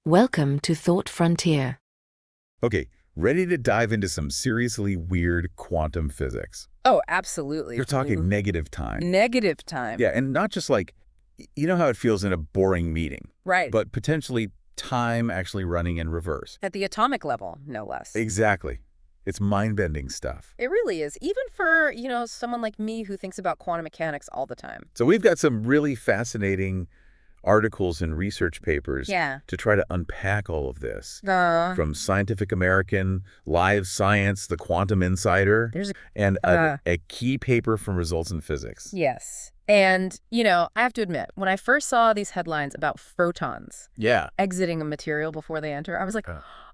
Welcome to Thought Frontier. Okay, ready to dive into some seriously weird quantum physics. Oh, absolutely. You're talking negative time. Negative time. Yeah, and not just like, you know how it feels in a boring meeting, Right. but potentially time actually running in reverse. At the atomic level, no less. Exactly. It's mind-bending stuff. It really is. Even for, someone like me who thinks about quantum mechanics all the time. So we've got some really fascinating articles and research papers to try to unpack all of this. From Scientific American, Live Science, The Quantum Insider, and a key paper from Results in Physics. Yes. And, I have to admit, when I first saw these headlines about photons exiting a material before they enter, I was like,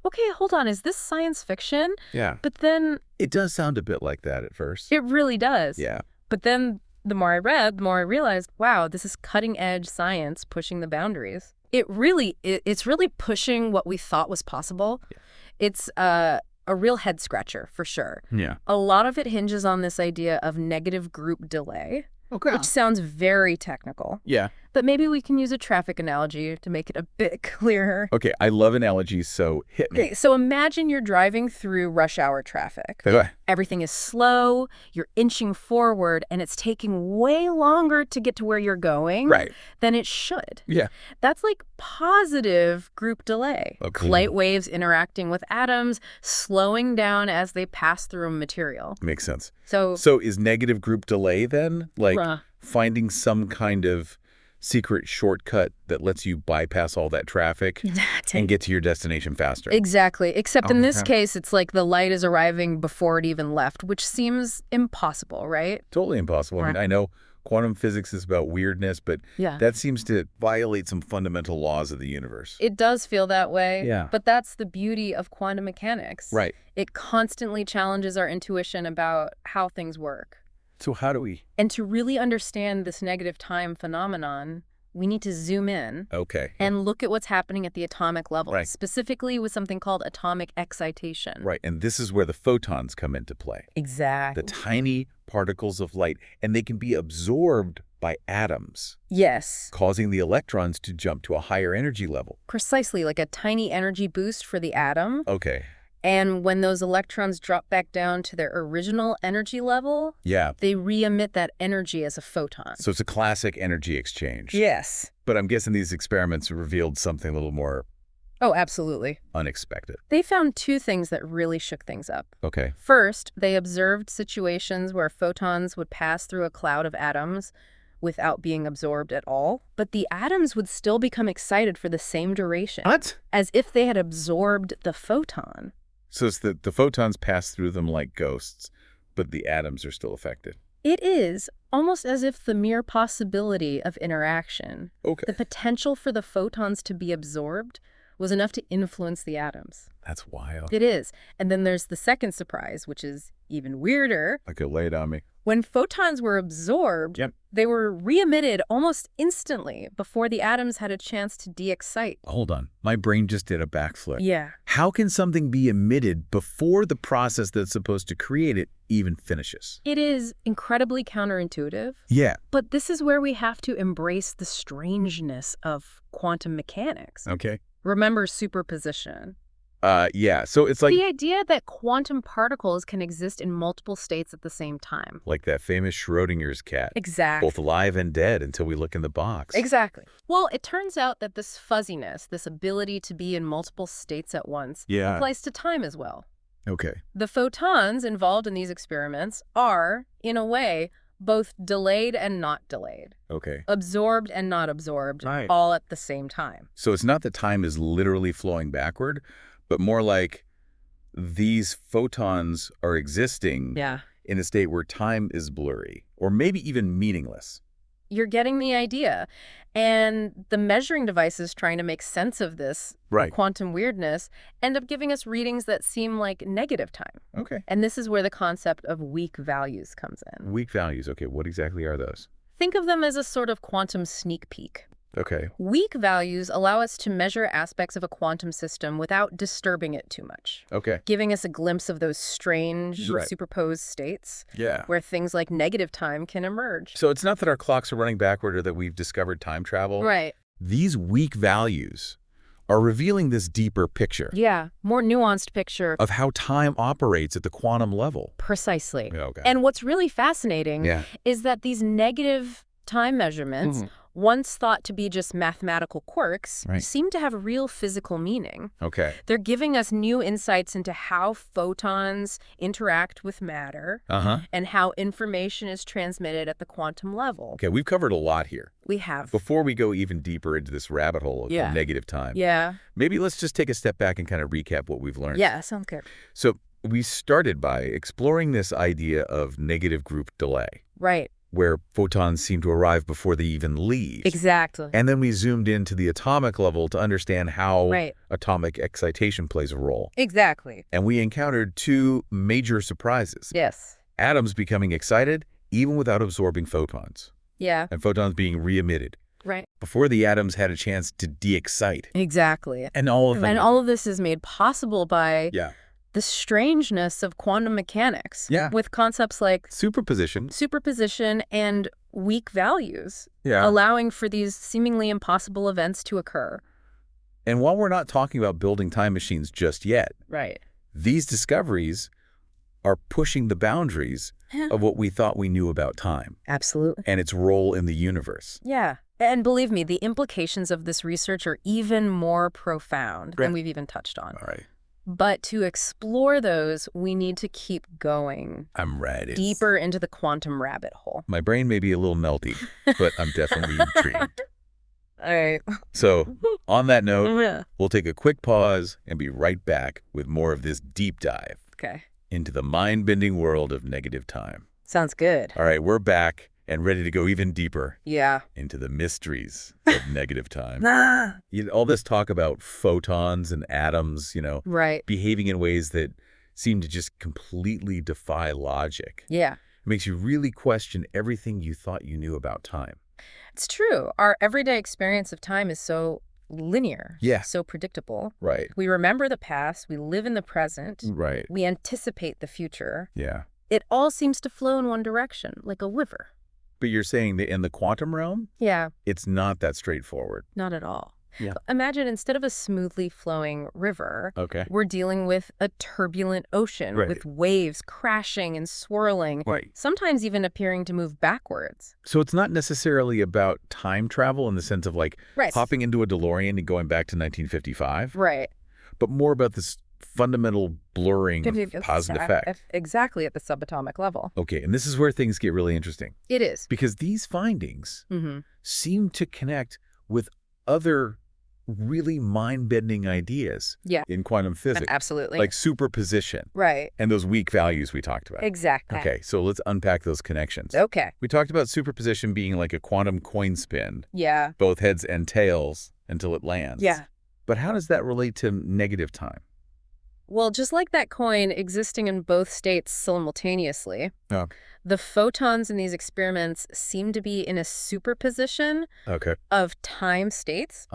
okay, hold on, is this science fiction? Yeah. But then... It does sound a bit like that at first. It really does. Yeah. But then the more I read, the more I realized, wow, this is cutting-edge science pushing the boundaries. It's really pushing what we thought was possible. Yeah. It's a real head-scratcher, for sure. Yeah. A lot of it hinges on this idea of negative group delay, which sounds very technical. Yeah. But maybe we can use a traffic analogy to make it a bit clearer. Okay, I love analogies, so hit me. Okay, so imagine you're driving through rush hour traffic. Okay. Everything is slow, you're inching forward, and it's taking way longer to get to where you're going than it should. Yeah. That's like positive group delay. Okay. Light waves interacting with atoms, slowing down as they pass through a material. Makes sense. So is negative group delay then? Like finding some kind of secret shortcut that lets you bypass all that traffic and get to your destination faster. Exactly. Except in this case, it's like the light is arriving before it even left, which seems impossible, right? Totally impossible. I mean, I know quantum physics is about weirdness, but that seems to violate some fundamental laws of the universe. It does feel that way. Yeah. But that's the beauty of quantum mechanics. Right. It constantly challenges our intuition about how things work. So how do we? And to really understand this negative time phenomenon, we need to zoom in and look at what's happening at the atomic level, specifically with something called atomic excitation. Right, and this is where the photons come into play. Exactly. The tiny particles of light, and they can be absorbed by atoms. Yes. Causing the electrons to jump to a higher energy level. Precisely, like a tiny energy boost for the atom. Okay. And when those electrons drop back down to their original energy level, they re-emit that energy as a photon. So it's a classic energy exchange. Yes. But I'm guessing these experiments revealed something a little more... Oh, absolutely. Unexpected. They found two things that really shook things up. Okay. First, they observed situations where photons would pass through a cloud of atoms without being absorbed at all, but the atoms would still become excited for the same duration. What? As if they had absorbed the photon. So it's the photons pass through them like ghosts, but the atoms are still affected. It is almost as if the mere possibility of interaction, the potential for the photons to be absorbed, was enough to influence the atoms. That's wild. It is. And then there's the second surprise, which is even weirder. Okay, lay it on me. When photons were absorbed, they were re-emitted almost instantly before the atoms had a chance to de-excite. Hold on. My brain just did a backflip. Yeah. How can something be emitted before the process that's supposed to create it even finishes? It is incredibly counterintuitive. Yeah. But this is where we have to embrace the strangeness of quantum mechanics. Okay. Remember superposition. Yeah, so it's like... The idea that quantum particles can exist in multiple states at the same time. Like that famous Schrodinger's cat. Exactly. Both alive and dead until we look in the box. Exactly. Well, it turns out that this fuzziness, this ability to be in multiple states at once, applies to time as well. Okay. The photons involved in these experiments are, in a way, both delayed and not delayed. Okay. Absorbed and not absorbed, all at the same time. So it's not that time is literally flowing backward, but more like these photons are existing in a state where time is blurry, or maybe even meaningless. You're getting the idea. And the measuring devices trying to make sense of this quantum weirdness end up giving us readings that seem like negative time. Okay. And this is where the concept of weak values comes in. Weak values. Okay, what exactly are those? Think of them as a sort of quantum sneak peek. Okay. Weak values allow us to measure aspects of a quantum system without disturbing it too much. Okay. Giving us a glimpse of those strange superposed states where things like negative time can emerge. So it's not that our clocks are running backward or that we've discovered time travel. Right. These weak values are revealing this deeper picture. Yeah, more nuanced picture. Of how time operates at the quantum level. Precisely. Okay. And what's really fascinating is that these negative time measurements, once thought to be just mathematical quirks, seem to have real physical meaning. Okay. They're giving us new insights into how photons interact with matter and how information is transmitted at the quantum level. Okay, we've covered a lot here. We have. Before we go even deeper into this rabbit hole of negative time, maybe let's just take a step back and kind of recap what we've learned. Yeah, sounds good. So we started by exploring this idea of negative group delay. Right. Where photons seem to arrive before they even leave. Exactly. And then we zoomed into the atomic level to understand how atomic excitation plays a role. Exactly. And we encountered two major surprises. Yes. Atoms becoming excited even without absorbing photons. Yeah. And photons being re-emitted. Right. Before the atoms had a chance to de-excite. Exactly. And all of this is made possible by the strangeness of quantum mechanics with concepts like superposition and weak values, allowing for these seemingly impossible events to occur. And while we're not talking about building time machines just yet, these discoveries are pushing the boundaries of what we thought we knew about time. Absolutely. And its role in the universe. Yeah. And believe me, the implications of this research are even more profound than we've even touched on. All right. But to explore those, we need to keep going. I'm ready. Deeper into the quantum rabbit hole. My brain may be a little melty, but I'm definitely intrigued. All right. So, on that note, we'll take a quick pause and be right back with more of this deep dive into the mind-bending world of negative time. Sounds good. All right, we're back and ready to go even deeper into the mysteries of negative time. All this talk about photons and atoms, behaving in ways that seem to just completely defy logic. Yeah. It makes you really question everything you thought you knew about time. It's true. Our everyday experience of time is so linear, so predictable. Right. We remember the past, we live in the present, right. We anticipate the future. Yeah. It all seems to flow in one direction, like a river. But you're saying that in the quantum realm? Yeah. It's not that straightforward. Not at all. Yeah. Imagine instead of a smoothly flowing river, we're dealing with a turbulent ocean with waves crashing and swirling, sometimes even appearing to move backwards. So it's not necessarily about time travel in the sense of like hopping into a DeLorean and going back to 1955. Right. But more about this fundamental blurring of cause and effect. Exactly, at the subatomic level. Okay, and this is where things get really interesting. It is. Because these findings seem to connect with other really mind-bending ideas in quantum physics. Absolutely. Like superposition. Right. And those weak values we talked about. Exactly. Okay, so let's unpack those connections. Okay. We talked about superposition being like a quantum coin spin. Yeah. Both heads and tails until it lands. Yeah. But how does that relate to negative time? Well, just like that coin existing in both states simultaneously, the photons in these experiments seem to be in a superposition of time states,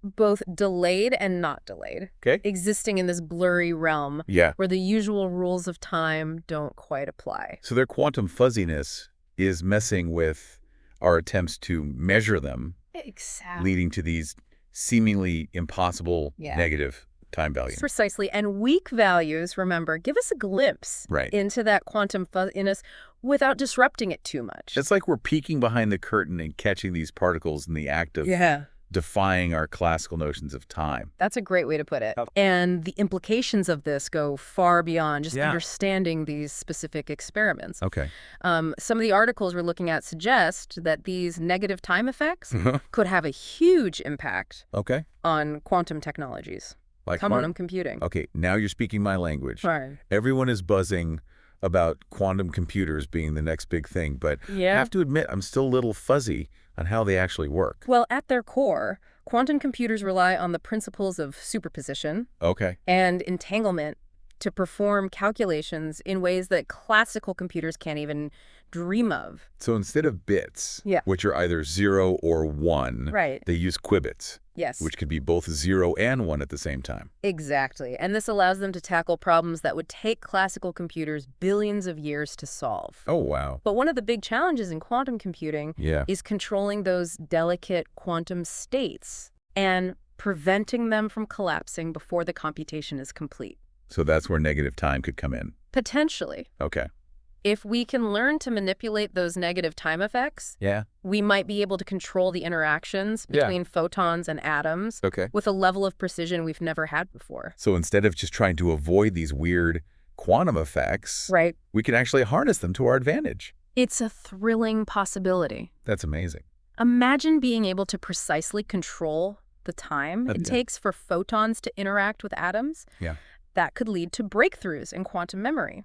both delayed and not delayed, existing in this blurry realm where the usual rules of time don't quite apply. So their quantum fuzziness is messing with our attempts to measure them, leading to these seemingly impossible negative time values. Precisely. And weak values, remember, give us a glimpse into that quantum fuzziness without disrupting it too much. It's like we're peeking behind the curtain and catching these particles in the act of defying our classical notions of time. That's a great way to put it. And the implications of this go far beyond just understanding these specific experiments. Okay. Some of the articles we're looking at suggest that these negative time effects could have a huge impact on quantum technologies. Like quantum computing. Okay, now you're speaking my language. Right. Everyone is buzzing about quantum computers being the next big thing, but I have to admit I'm still a little fuzzy on how they actually work. Well, at their core, quantum computers rely on the principles of superposition and entanglement to perform calculations in ways that classical computers can't even dream of. So instead of bits, which are either 0 or 1, they use qubits. Yes. Which could be both 0 and 1 at the same time. Exactly. And this allows them to tackle problems that would take classical computers billions of years to solve. Oh, wow. But one of the big challenges in quantum computing is controlling those delicate quantum states. And preventing them from collapsing before the computation is complete. So that's where negative time could come in. Potentially. Okay. If we can learn to manipulate those negative time effects, we might be able to control the interactions between photons and atoms with a level of precision we've never had before. So instead of just trying to avoid these weird quantum effects, we can actually harness them to our advantage. It's a thrilling possibility. That's amazing. Imagine being able to precisely control the time it takes for photons to interact with atoms. That could lead to breakthroughs in quantum memory.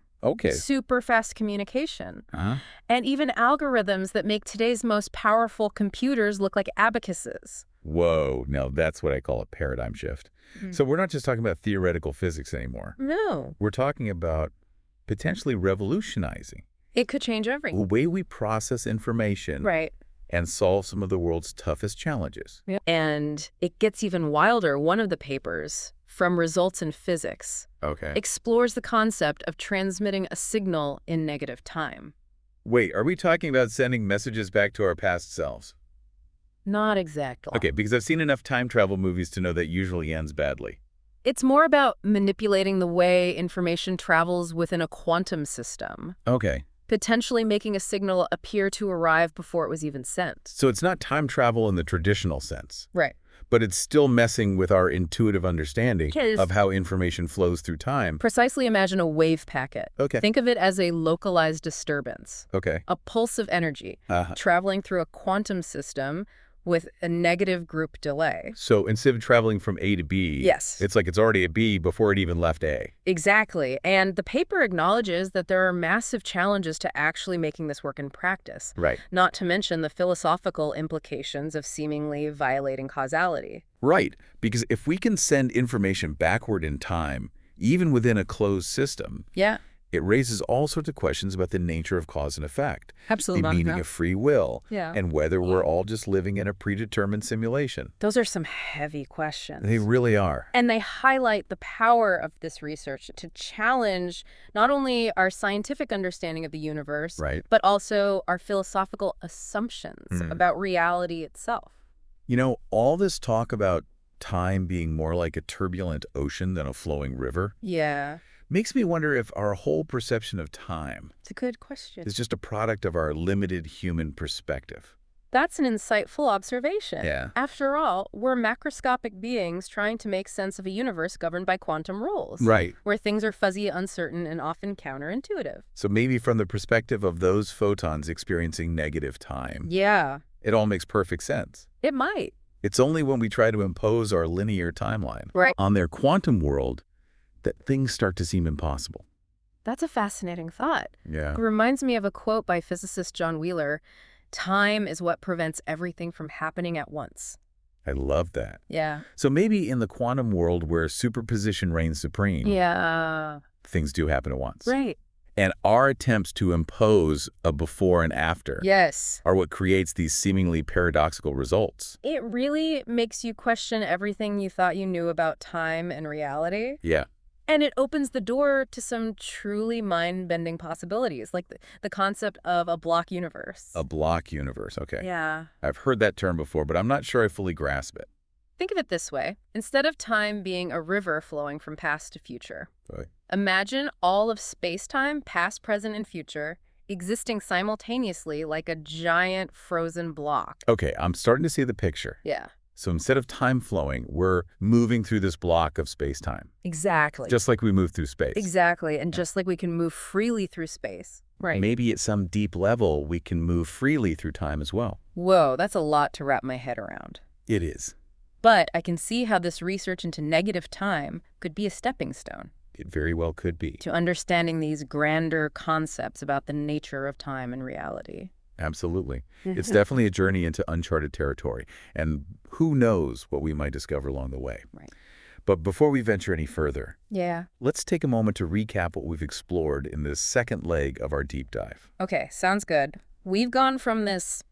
Super fast communication. And even algorithms that make today's most powerful computers look like abacuses. Whoa, now that's what I call a paradigm shift. So we're not just talking about theoretical physics anymore. No. We're talking about potentially revolutionizing. It could change everything. The way we process information. And solve some of the world's toughest challenges. And it gets even wilder. One of the papers, From Results in Physics, explores the concept of transmitting a signal in negative time. Wait, are we talking about sending messages back to our past selves? Not exactly. Okay, because I've seen enough time travel movies to know that usually ends badly. It's more about manipulating the way information travels within a quantum system. Potentially making a signal appear to arrive before it was even sent. So it's not time travel in the traditional sense. Right. But it's still messing with our intuitive understanding of how information flows through time. Precisely imagine a wave packet. Think of it as a localized disturbance. A pulse of energy traveling through a quantum system with a negative group delay. So instead of traveling from A to B, it's like it's already at B before it even left A. Exactly. And the paper acknowledges that there are massive challenges to actually making this work in practice. Not to mention the philosophical implications of seemingly violating causality. Because if we can send information backward in time, even within a closed system, it raises all sorts of questions about the nature of cause and effect, the meaning of free will, and whether we're all just living in a predetermined simulation. Those are some heavy questions. They really are. And they highlight the power of this research to challenge not only our scientific understanding of the universe, but also our philosophical assumptions about reality itself. You know, all this talk about time being more like a turbulent ocean than a flowing river makes me wonder if our whole perception of time it's a good question. is just a product of our limited human perspective. That's an insightful observation. After all, we're macroscopic beings trying to make sense of a universe governed by quantum rules. Where things are fuzzy, uncertain, and often counterintuitive. So maybe from the perspective of those photons experiencing negative time. It all makes perfect sense. It might. It's only when we try to impose our linear timeline on their quantum world that things start to seem impossible. That's a fascinating thought. It reminds me of a quote by physicist John Wheeler, "Time is what prevents everything from happening at once." I love that. So maybe in the quantum world where superposition reigns supreme, things do happen at once. And our attempts to impose a before and after are what creates these seemingly paradoxical results. It really makes you question everything you thought you knew about time and reality. And it opens the door to some truly mind-bending possibilities, like the concept of a block universe. A block universe, I've heard that term before, but I'm not sure I fully grasp it. Think of it this way. Instead of time being a river flowing from past to future, imagine all of space-time, past, present, and future, existing simultaneously like a giant frozen block. I'm starting to see the picture. So instead of time flowing, we're moving through this block of space-time. Exactly. Just like we move through space. Exactly. And just like we can move freely through space. Maybe at some deep level, we can move freely through time as well. Whoa, that's a lot to wrap my head around. It is. But I can see how this research into negative time could be a stepping stone. It very well could be. To understanding these grander concepts about the nature of time and reality. Absolutely. It's definitely a journey into uncharted territory, and who knows what we might discover along the way. But before we venture any further, let's take a moment to recap what we've explored in this second leg of our deep dive. Okay, sounds good. We've gone from this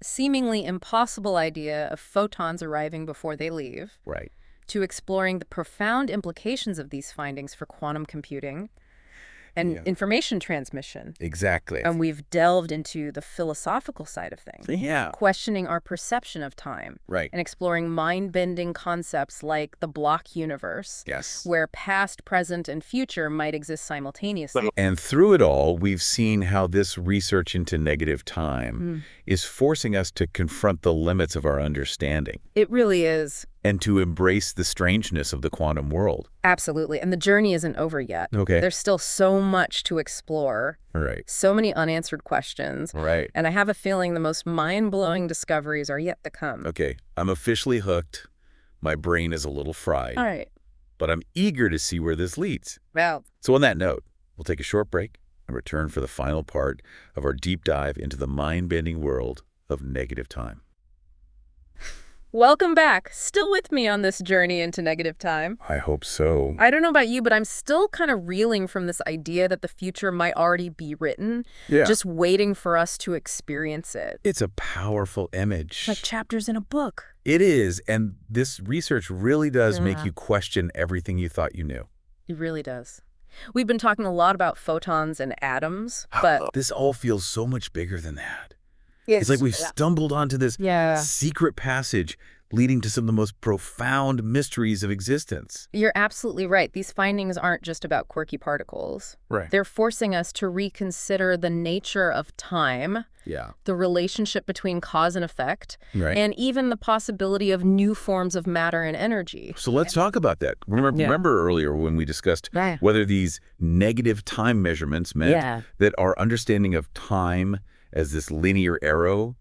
seemingly impossible idea of photons arriving before they leave to exploring the profound implications of these findings for quantum computing. and information transmission. Exactly. And we've delved into the philosophical side of things. Yeah. Questioning our perception of time. Right. And exploring mind-bending concepts like the block universe. Yes. Where past, present, and future might exist simultaneously. And through it all, we've seen how this research into negative time is forcing us to confront the limits of our understanding. It really is. And to embrace the strangeness of the quantum world. Absolutely. And the journey isn't over yet. Okay. There's still so much to explore. Right. So many unanswered questions. Right. And I have a feeling the most mind-blowing discoveries are yet to come. Okay. I'm officially hooked. My brain is a little fried. All right. But I'm eager to see where this leads. Well. So on that note, we'll take a short break and return for the final part of our deep dive into the mind-bending world of negative time. Welcome back. Still with me on this journey into negative time? I hope so. I don't know about you, but I'm still kind of reeling from this idea that the future might already be written, just waiting for us to experience it. It's a powerful image. Like chapters in a book. It is, and this research really does make you question everything you thought you knew. It really does. We've been talking a lot about photons and atoms, but this all feels so much bigger than that. Yes. It's like we've stumbled onto this secret passage leading to some of the most profound mysteries of existence. You're absolutely right. These findings aren't just about quirky particles. Right. They're forcing us to reconsider the nature of time, the relationship between cause and effect, and even the possibility of new forms of matter and energy. So let's talk about that. Remember earlier when we discussed whether these negative time measurements meant that our understanding of time as this linear arrow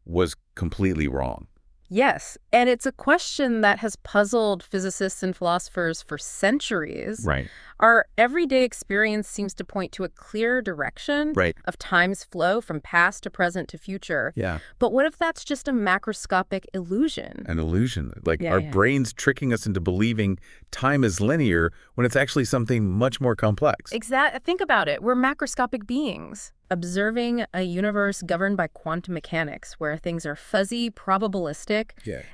was completely wrong. Yes, and it's a question that has puzzled physicists and philosophers for centuries. Right. Our everyday experience seems to point to a clear direction of time's flow from past to present to future. Yeah. But what if that's just a macroscopic illusion? An illusion. Like our brains tricking us into believing time is linear when it's actually something much more complex. Exactly. Think about it. We're macroscopic beings, observing a universe governed by quantum mechanics, where things are fuzzy, probabilistic,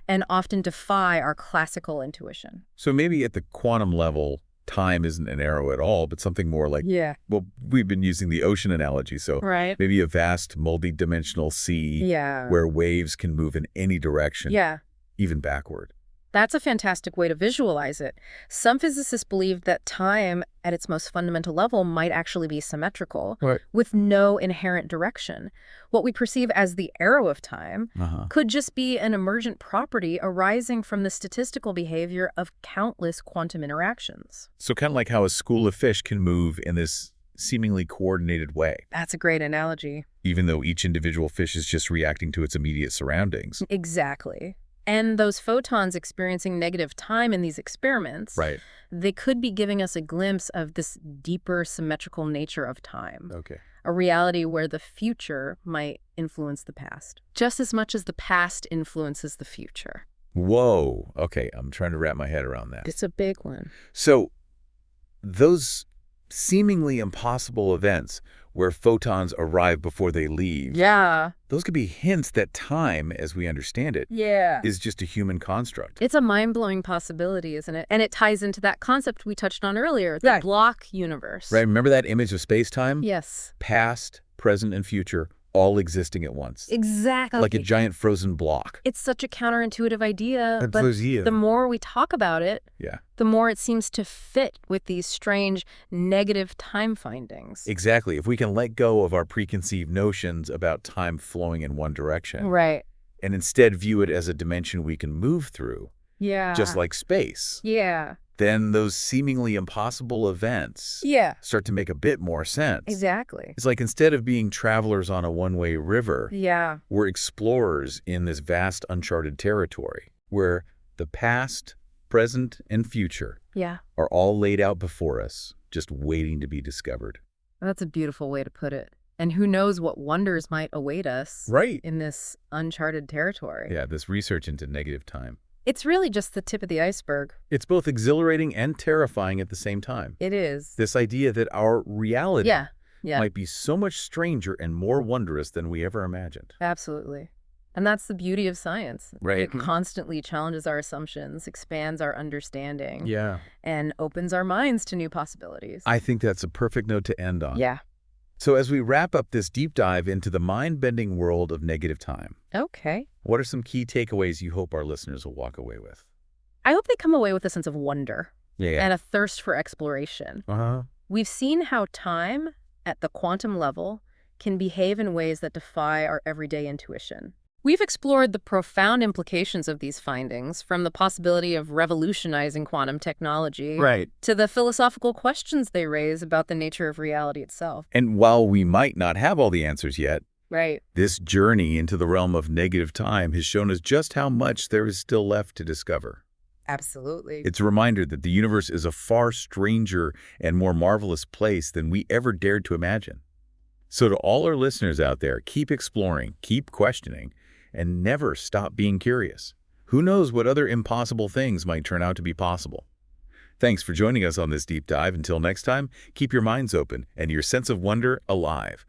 and often defy our classical intuition. So maybe at the quantum level, time isn't an arrow at all, but something more like, well, we've been using the ocean analogy, so maybe a vast multi-dimensional sea where waves can move in any direction, even backward. That's a fantastic way to visualize it. Some physicists believe that time, at its most fundamental level, might actually be symmetrical, with no inherent direction. What we perceive as the arrow of time could just be an emergent property arising from the statistical behavior of countless quantum interactions. So kind of like how a school of fish can move in this seemingly coordinated way. That's a great analogy. Even though each individual fish is just reacting to its immediate surroundings. Exactly. And those photons experiencing negative time in these experiments, they could be giving us a glimpse of this deeper symmetrical nature of time. Okay. A reality where the future might influence the past, just as much as the past influences the future. Whoa. Okay, I'm trying to wrap my head around that. It's a big one. So those seemingly impossible events where photons arrive before they leave. Those could be hints that time, as we understand it, is just a human construct. It's a mind-blowing possibility, isn't it? And it ties into that concept we touched on earlier, the block universe. Right, remember that image of space-time? Yes. Past, present, and future all existing at once. Exactly. Like a giant frozen block. It's such a counterintuitive idea, but the more we talk about it, the more it seems to fit with these strange negative time findings. Exactly. If we can let go of our preconceived notions about time flowing in one direction. And instead view it as a dimension we can move through. Just like space. Then those seemingly impossible events start to make a bit more sense. Exactly. It's like instead of being travelers on a one-way river, we're explorers in this vast uncharted territory where the past, present, and future are all laid out before us, just waiting to be discovered. That's a beautiful way to put it. And who knows what wonders might await us in this uncharted territory. Yeah, this research into negative time. It's really just the tip of the iceberg. It's both exhilarating and terrifying at the same time. It is. This idea that our reality might be so much stranger and more wondrous than we ever imagined. Absolutely. And that's the beauty of science. Right. It constantly challenges our assumptions, expands our understanding, Yeah. and opens our minds to new possibilities. I think that's a perfect note to end on. Yeah. So as we wrap up this deep dive into the mind-bending world of negative time, Okay. what are some key takeaways you hope our listeners will walk away with? I hope they come away with a sense of wonder Yeah. and a thirst for exploration. We've seen how time, at the quantum level, can behave in ways that defy our everyday intuition. We've explored the profound implications of these findings, from the possibility of revolutionizing quantum technology to the philosophical questions they raise about the nature of reality itself. And while we might not have all the answers yet, Right. this journey into the realm of negative time has shown us just how much there is still left to discover. Absolutely. It's a reminder that the universe is a far stranger and more marvelous place than we ever dared to imagine. So to all our listeners out there, keep exploring, keep questioning, and never stop being curious. Who knows what other impossible things might turn out to be possible? Thanks for joining us on this deep dive. Until next time, keep your minds open and your sense of wonder alive.